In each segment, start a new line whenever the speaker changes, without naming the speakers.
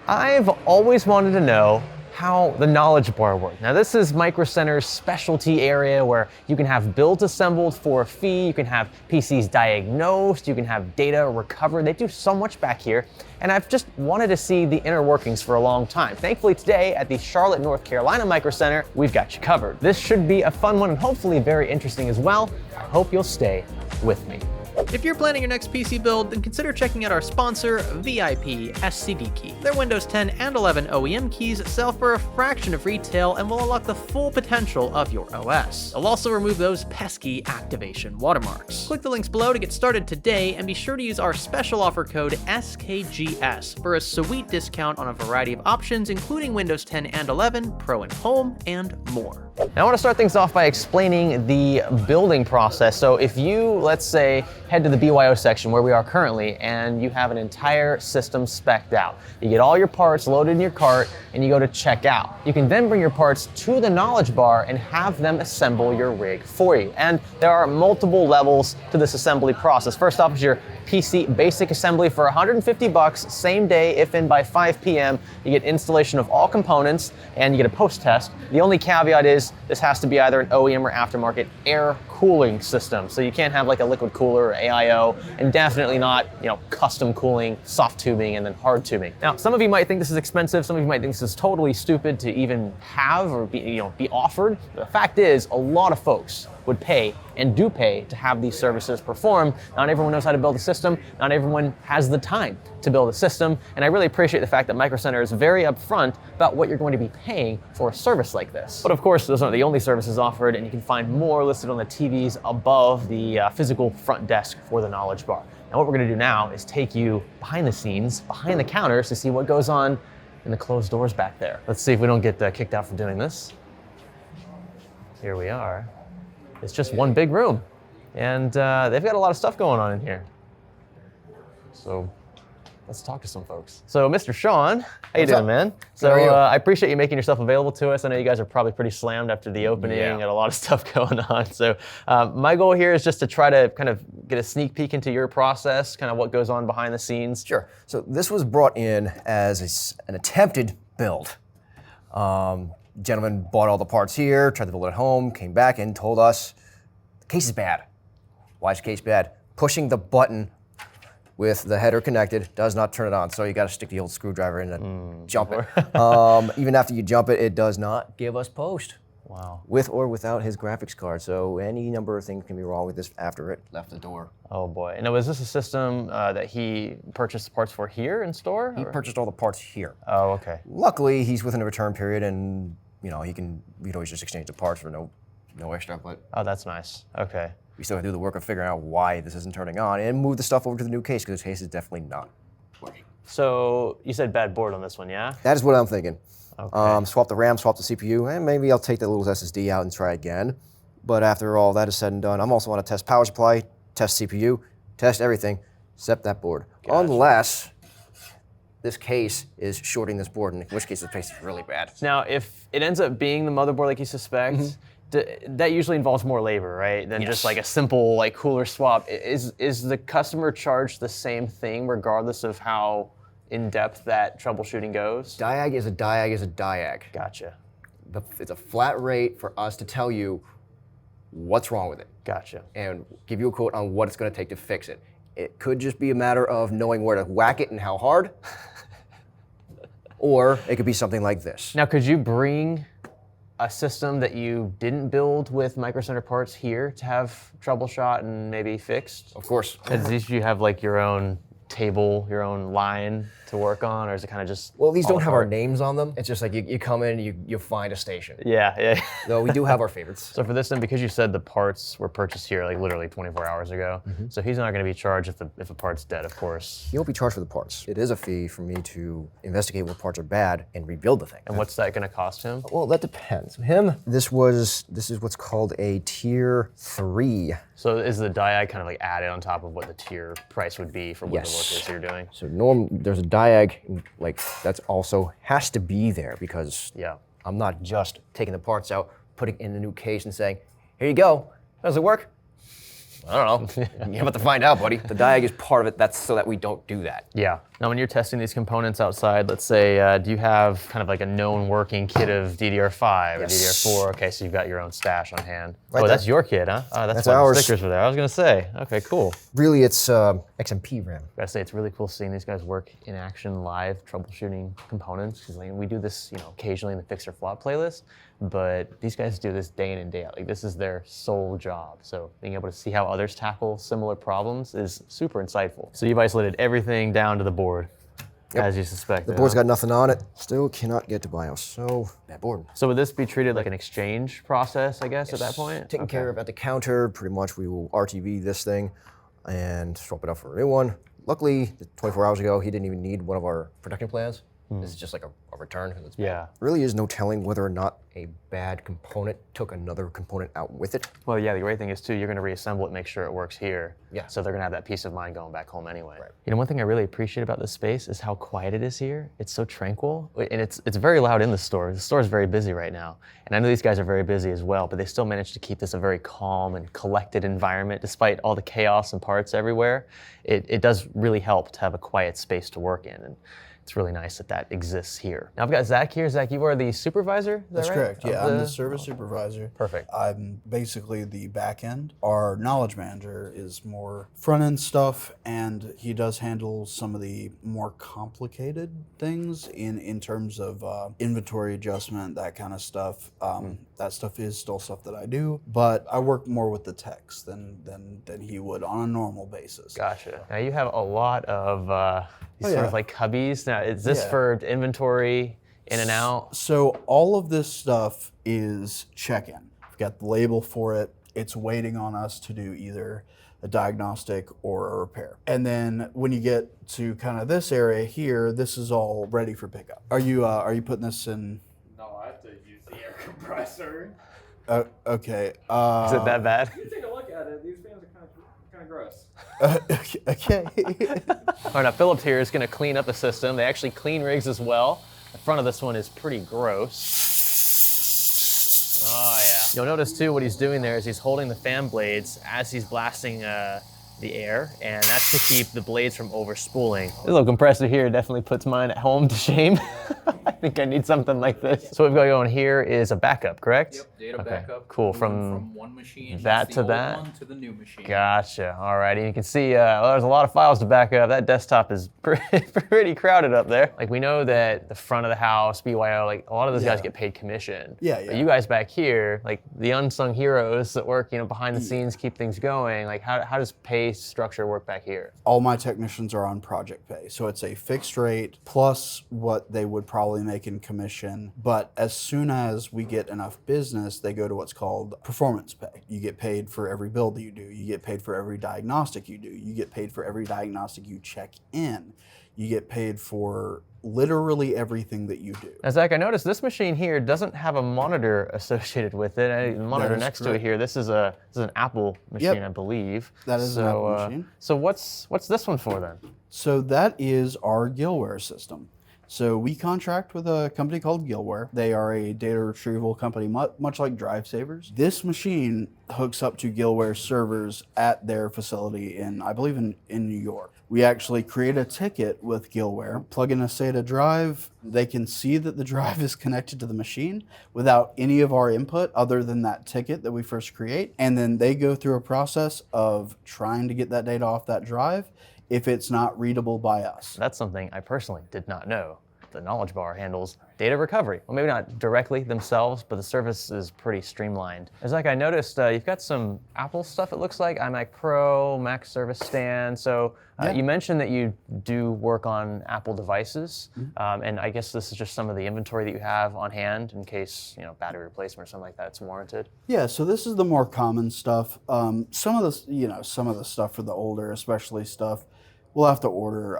I've always wanted to know how the knowledge bar works. Now this is Micro Center's specialty area where you can have builds assembled for a fee, you can have PCs diagnosed, you can have data recovered. They do so much back here, and I've just wanted to see the inner workings for a long time. Thankfully today at the Charlotte, North Carolina Micro Center, we've got you covered. This should be a fun one and hopefully very interesting as well. I hope you'll stay with me.
If you're planning your next PC build, then consider checking out our sponsor, VIP SCD Key. Their Windows 10 and 11 OEM keys sell for a fraction of retail and will unlock the full potential of your OS. They'll also remove those pesky activation watermarks. Click the links below to get started today, and be sure to use our special offer code SKGS for a sweet discount on a variety of options, including Windows 10 and 11, Pro and Home, and more.
Now I want to start things off by explaining the building process. So if you, let's say, head to the BYO section where we are currently and you have an entire system spec'd out. You get all your parts loaded in your cart and you go to check out. You can then bring your parts to the knowledge bar and have them assemble your rig for you. And there are multiple levels to this assembly process. First off is your PC basic assembly for $150, same day, if in by 5 p.m. You get installation of all components and you get a post test. The only caveat is this has to be either an OEM or aftermarket air cooling system. So you can't have like a liquid cooler or AIO, and definitely not, custom cooling, soft tubing, and then hard tubing. Now, some of you might think this is expensive. Some of you might think this is totally stupid to even have or be offered. The fact is, a lot of folks would pay and do pay to have these services performed. Not everyone knows how to build a system. Not everyone has the time to build a system. And I really appreciate the fact that Micro Center is very upfront about what you're going to be paying for a service like this. But of course, those aren't the only services offered, and you can find more listed on the TVs above the physical front desk for the knowledge bar. Now what we're gonna do now is take you behind the scenes, behind the counters, to see what goes on in the closed doors back there. Let's see if we don't get kicked out for doing this. Here we are. It's just one big room, and they've got a lot of stuff going on in here. So let's talk to some folks. So Mr. Sean, how you doing, man? So I appreciate you making yourself available to us. I know you guys are probably pretty slammed after the opening and a lot of stuff going on. So my goal here is just to try to kind of get a sneak peek into your process, kind of what goes on behind the scenes.
Sure. So this was brought in as an attempted build. Gentleman bought all the parts here, tried to build it at home, came back and told us the case is bad. Why is the case bad? Pushing the button with the header connected does not turn it on, so you got to stick the old screwdriver in and jump it. Even after you jump it, it does not give us post.
Wow.
With or without his graphics card, so any number of things can be wrong with this after it left the door.
Oh boy. And now, is this a system that he purchased the parts for here in store?
He purchased all the parts here.
Oh, okay.
Luckily, he's within a return period, and we can always just exchange the parts for no extra. But
oh, that's nice. Okay.
We still have to do the work of figuring out why this isn't turning on and move the stuff over to the new case, because this case is definitely not working.
So you said bad board on this one, yeah?
That is what I'm thinking.
Okay.
Swap the RAM, swap the CPU, and maybe I'll take that little SSD out and try again. But after all that is said and done, I'm also want to test power supply, test CPU, test everything, except that board. Gotcha. Unless this case is shorting this board, in which case the case is really bad.
Now, if it ends up being the motherboard like you suspect, that usually involves more labor, right? Than just like a simple cooler swap. Is the customer charged the same thing regardless of how in-depth that troubleshooting goes?
Diag is a diag is a diag.
Gotcha.
It's a flat rate for us to tell you what's wrong with it.
Gotcha.
And give you a quote on what it's going to take to fix it. It could just be a matter of knowing where to whack it and how hard. Or it could be something like this.
Now, could you bring a system that you didn't build with Micro Center parts here to have troubleshot and maybe fixed?
Of course.
At least you have your own table, your own line to work on, or is it kind of just
Well, these don't have our names on them. It's just like you come in and you find a station.
Yeah.
Though we do have our favorites.
So for this then, because you said the parts were purchased here literally 24 hours ago, so he's not going to be charged if a part's dead, of course.
He won't be charged for the parts. It is a fee for me to investigate what parts are bad and rebuild the thing.
And what's that going to cost him?
Well, that depends. This is what's called a tier 3.
So is the diag kind of added on top of what the tier price would be for what the work is you're doing?
So there's a diag that's also has to be there, because I'm not just taking the parts out, putting it in the new case and saying, here you go, does it work? I don't know. You're about to find out, buddy. The diag is part of it. That's so that we don't do that.
Yeah. Now, when you're testing these components outside, let's say, do you have kind of like a known working kit of DDR5 or DDR4? Okay, so you've got your own stash on hand.
Right
that's
there.
your kit, huh? Oh, that's why
ours.
the stickers were there. I was gonna say, okay, cool.
Really, it's XMP RAM.
Gotta say, it's really cool seeing these guys work in action live, troubleshooting components. Because we do this, occasionally in the Fix or Flop playlist, but these guys do this day in and day out. Like, this is their sole job. So being able to see how others tackle similar problems is super insightful. So you've isolated everything down to the board, as you suspect.
The board's got nothing on it. Still cannot get to BIOS. So bad board.
So would this be treated like an exchange process, I guess, at that point?
Taken care of at the counter. Pretty much, we will RTV this thing and swap it out for a new one. Luckily, 24 hours ago, he didn't even need one of our production plans. This is just like a return. It's bad.
Yeah.
Really is no telling whether or not a bad component took another component out with it.
Well, yeah, the great thing is, too, you're going to reassemble it, make sure it works here.
Yeah.
So they're going to have that peace of mind going back home anyway.
Right.
One thing I really appreciate about this space is how quiet it is here. It's so tranquil, and it's very loud in the store. The store is very busy right now, and I know these guys are very busy as well, but they still manage to keep this a very calm and collected environment despite all the chaos and parts everywhere. It does really help to have a quiet space to work in, and it's really nice that exists here. Now I've got Zach here. Zach, you are the supervisor, is that
That's
right?
correct. Yeah, I'm the service supervisor.
Perfect.
I'm basically the back end. Our knowledge manager is more front end stuff, and he does handle some of the more complicated things in terms of inventory adjustment, that kind of stuff. That stuff is still stuff that I do, but I work more with the techs than he would on a normal basis.
Gotcha. Now you have a lot of these sort of like cubbies. Now, is this for inventory in and out?
So all of this stuff is check-in. We've got the label for it. It's waiting on us to do either a diagnostic or a repair. And then when you get to kind of this area here, this is all ready for pickup. Are you putting this in?
No, I have to use the air compressor.
Okay.
Is it that bad?
You take a look at it. These fans are kind of gross.
Okay.
All right, now Phillips here is going to clean up the system. They actually clean rigs as well. The front of this one is pretty gross. Oh yeah. You'll notice too what he's doing there is he's holding the fan blades as he's blasting the air, and that's to keep the blades from overspooling. This little compressor here definitely puts mine at home to shame. I think I need something like this. So what we've got going here is a backup, correct?
Yep, data backup.
Cool.
From one machine.
that
that's
to
the old
that?
one to the new machine.
Gotcha. All right. And you can see there's a lot of files to back up. That desktop is pretty crowded up there. Like, we know that the front of the house, BYO, like a lot of those guys get paid commission.
Yeah.
But you guys back here, like the unsung heroes that work, behind the scenes, keep things going. Like, how does pay structure work back here?
All my technicians are on project pay, so it's a fixed rate plus what they would probably make in commission. But as soon as we get enough business, they go to what's called performance pay. You get paid for every build that you do. You get paid for every diagnostic you do. You get paid for every diagnostic you check in. You get paid for literally everything that you do.
Now, Zach, I noticed this machine here doesn't have a monitor associated with it. The monitor
is
next to it
correct.
here, this is an Apple machine, I believe.
That is an Apple machine.
So what's this one for then?
So that is our Gilware system. So we contract with a company called Gilware. They are a data retrieval company, much like Drive Savers. This machine hooks up to Gilware servers at their facility I believe in New York. We actually create a ticket with Gilware, plug in a SATA drive. They can see that the drive is connected to the machine without any of our input other than that ticket that we first create. And then they go through a process of trying to get that data off that drive if it's not readable by us.
That's something I personally did not know. The Knowledge Bar handles data recovery. Well, maybe not directly themselves, but the service is pretty streamlined. It's like I noticed you've got some Apple stuff, it looks like, iMac Pro, Mac Service Stand. So you mentioned that you do work on Apple devices, and I guess this is just some of the inventory that you have on hand in case, battery replacement or something like that's warranted.
Yeah, so this is the more common stuff. Some of the stuff for the older, especially stuff, we'll have to order.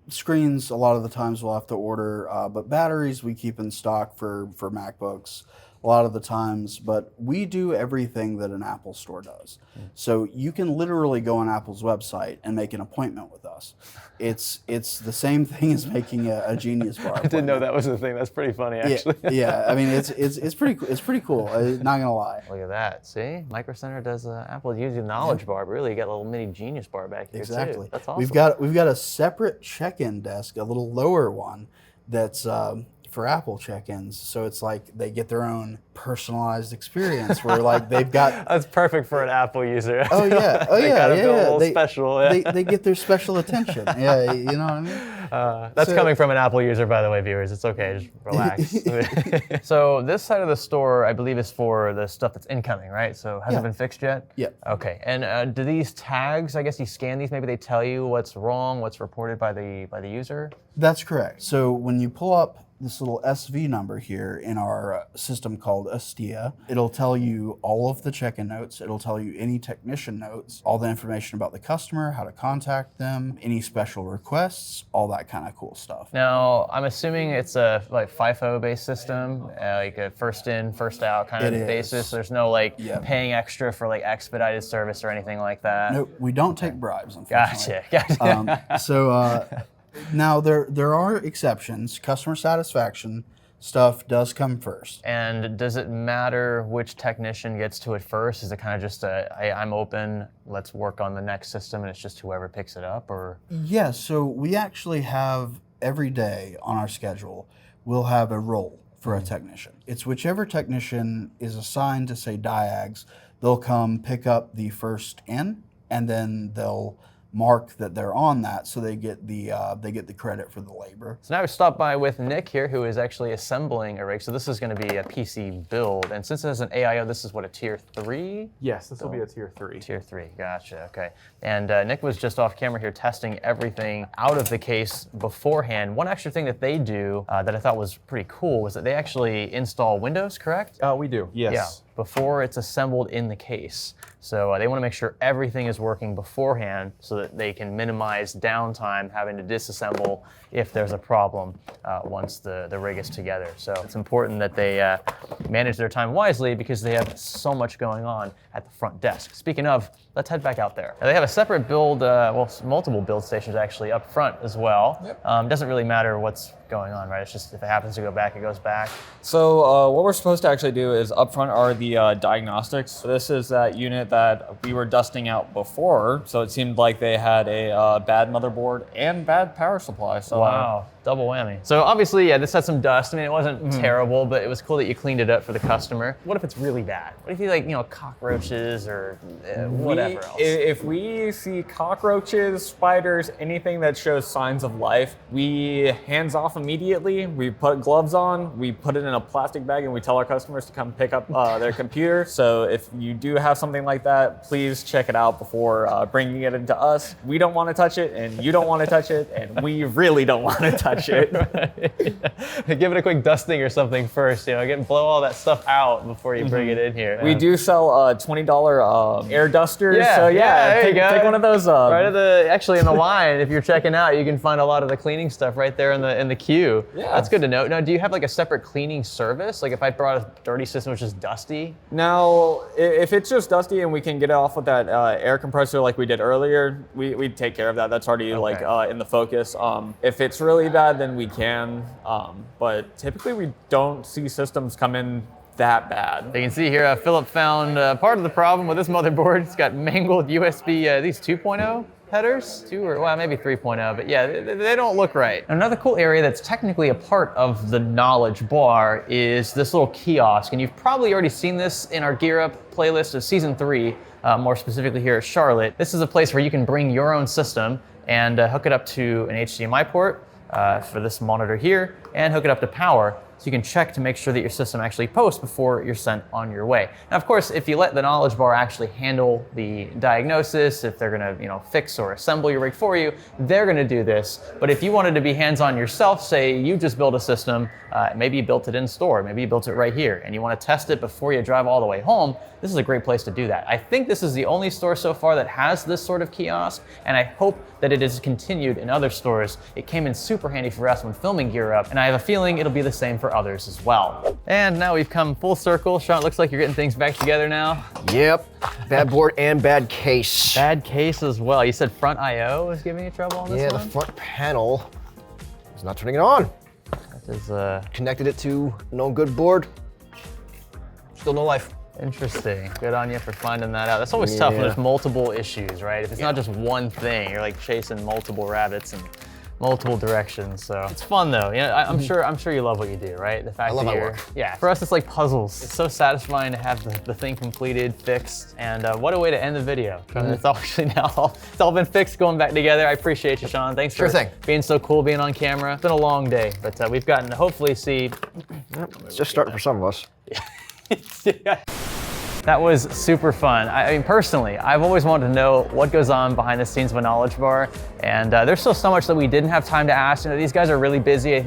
Screens, a lot of the times we'll have to order, but batteries we keep in stock for MacBooks. a lot of the times, but we do everything that an Apple store does. So you can literally go on Apple's website and make an appointment with us. It's the same thing as making a Genius Bar.
I didn't know that was a thing. That's pretty funny, actually.
Yeah. I mean, it's pretty cool. Not gonna lie.
Look at that. See, Micro Center does Apple using Knowledge Bar, but really you got a little mini Genius Bar back here
Exactly.
too. That's awesome.
We've got a separate check-in desk, a little lower one, that's for Apple check-ins. So it's like they get their own personalized experience where like they've got.
That's perfect for an Apple user.
Oh yeah,
They gotta feel a little special. Yeah.
They get their special attention. Yeah, you know what I mean.
That's coming from an Apple user, by the way, viewers. It's okay, just relax. So this side of the store, I believe, is for the stuff that's incoming, right? So has it been fixed yet?
Yeah.
Okay. And do these tags? I guess you scan these. Maybe they tell you what's wrong, what's reported by the user.
That's correct. So when you pull up this little SV number here in our system called Astia, it'll tell you all of the check-in notes. It'll tell you any technician notes, all the information about the customer, how to contact them, any special requests, all that kind of cool stuff.
Now, I'm assuming it's a like FIFO-based system, like a first in, first out kind of basis. There's no like paying extra for like expedited service or anything like that.
Nope, we don't take bribes, unfortunately.
Gotcha.
Now there are exceptions. Customer satisfaction stuff does come first.
And does it matter which technician gets to it first? Is it kind of just hey, I'm open, let's work on the next system, and it's just whoever picks it up, or?
Yeah, so we actually have every day on our schedule, we'll have a role for a technician. It's whichever technician is assigned to say diags, they'll come pick up the first in, and then they'll mark that they're on that, so they get the credit for the labor.
So now we stopped by with Nick here, who is actually assembling a rig. So this is going to be a PC build, and since it has an AIO, this is what, a tier 3?
Yes, this will be a tier 3.
Tier 3, gotcha. Okay. And Nick was just off camera here testing everything out of the case beforehand. One extra thing that they do that I thought was pretty cool was that they actually install Windows, correct?
We do. Yes.
Yeah, before it's assembled in the case. So they want to make sure everything is working beforehand so that they can minimize downtime having to disassemble if there's a problem once the rig is together. So it's important that they manage their time wisely because they have so much going on at the front desk. Speaking of, let's head back out there. Now, they have a separate build, multiple build stations actually up front as well. Yep. Doesn't really matter what's going on, right? It's just if it happens to go back, it goes back.
So what we're supposed to actually do is up front are the diagnostics. So this is that unit that we were dusting out before. So it seemed like they had a bad motherboard and bad power supply. So
wow, double whammy. So obviously, yeah, this had some dust. I mean, it wasn't terrible, but it was cool that you cleaned it up for the customer. What if it's really bad? What if you like, cockroaches or whatever else?
If we see cockroaches, spiders, anything that shows signs of life, we hands off immediately. We put gloves on, we put it in a plastic bag, and we tell our customers to come pick up their computer. So if you do have something like that, please check it out before bringing it into us. We don't want to touch it, and you don't want to touch it, and we really don't want to touch it.
Give it a quick dusting or something first, blow all that stuff out before you bring it in here.
We do sell $20 air dusters.
Yeah,
so
there you go.
take one of those up.
Right actually in the line, if you're checking out, you can find a lot of the cleaning stuff right there in the queue. Yeah. That's good to know. Now, do you have like a separate cleaning service? Like if I brought a dirty system which is dusty?
Now, if it's just dusty and we can get it off with that air compressor like we did earlier, we take care of that. That's already in the focus. If it's really bad, then we can. But typically we don't see systems come in that bad.
You can see here, Philip found part of the problem with this motherboard. It's got mangled USB, these 2.0 headers, 2 or well, maybe 3.0, but yeah, they don't look right. Another cool area that's technically a part of the knowledge bar is this little kiosk, and you've probably already seen this in our Gear Up playlist of season 3, more specifically here at Charlotte. This is a place where you can bring your own system and hook it up to an HDMI port for this monitor here, and hook it up to power. So you can check to make sure that your system actually posts before you're sent on your way. Now, of course, if you let the knowledge bar actually handle the diagnosis, if they're gonna fix or assemble your rig for you, they're gonna do this. But if you wanted to be hands-on yourself, say you just built a system, maybe you built it in store, maybe you built it right here, and you wanna test it before you drive all the way home, this is a great place to do that. I think this is the only store so far that has this sort of kiosk, and I hope that it has continued in other stores. It came in super handy for us when filming Gear Up, and I have a feeling it'll be the same for others as well. And now we've come full circle. Sean, it looks like you're getting things back together now.
Yep, bad board and bad case.
Bad case as well. You said front I/O was giving you trouble on this
Yeah,
one?
the front panel is not turning it on.
That is
Connected it to no good board. Still no life.
interesting. Good on you for finding that out. That's always tough when
Yeah.
there's multiple issues, right? If it's not just one thing, you're like chasing multiple rabbits in multiple directions. So it's fun though. You know, I'm sure you love what you do, right? The fact
I love
that
my
you're,
work.
yeah. For us, it's like puzzles. It's so satisfying to have the thing completed, fixed, and what a way to end the video. I mean, it's actually now it's all been fixed, going back together. I appreciate you, Sean. Thanks
Sure
for
thing.
being so cool, being on camera. It's been a long day, but we've gotten to hopefully see.
It's just starting for some of us.
Yeah. That was super fun. I mean, personally, I've always wanted to know what goes on behind the scenes of a knowledge bar, and there's still so much that we didn't have time to ask. You know, these guys are really busy.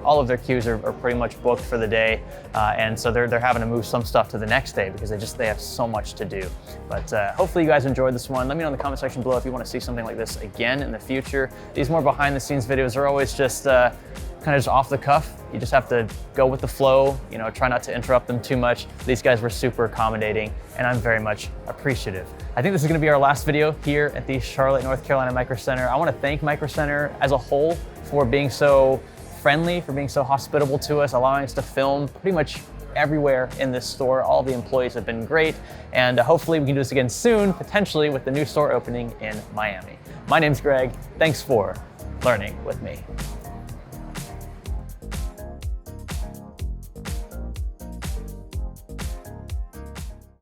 All of their queues are pretty much booked for the day, and so they're having to move some stuff to the next day because they have so much to do. But hopefully you guys enjoyed this one. Let me know in the comment section below if you want to see something like this again in the future. These more behind the scenes videos are always just kind of just off the cuff. You just have to go with the flow, you know, try not to interrupt them too much. These guys were super accommodating, and I'm very much appreciative. I think this is gonna be our last video here at the Charlotte, North Carolina Micro Center. I wanna thank Micro Center as a whole for being so friendly, for being so hospitable to us, allowing us to film pretty much everywhere in this store. All the employees have been great, and hopefully we can do this again soon, potentially with the new store opening in Miami. My name's Greg. Thanks for learning with me.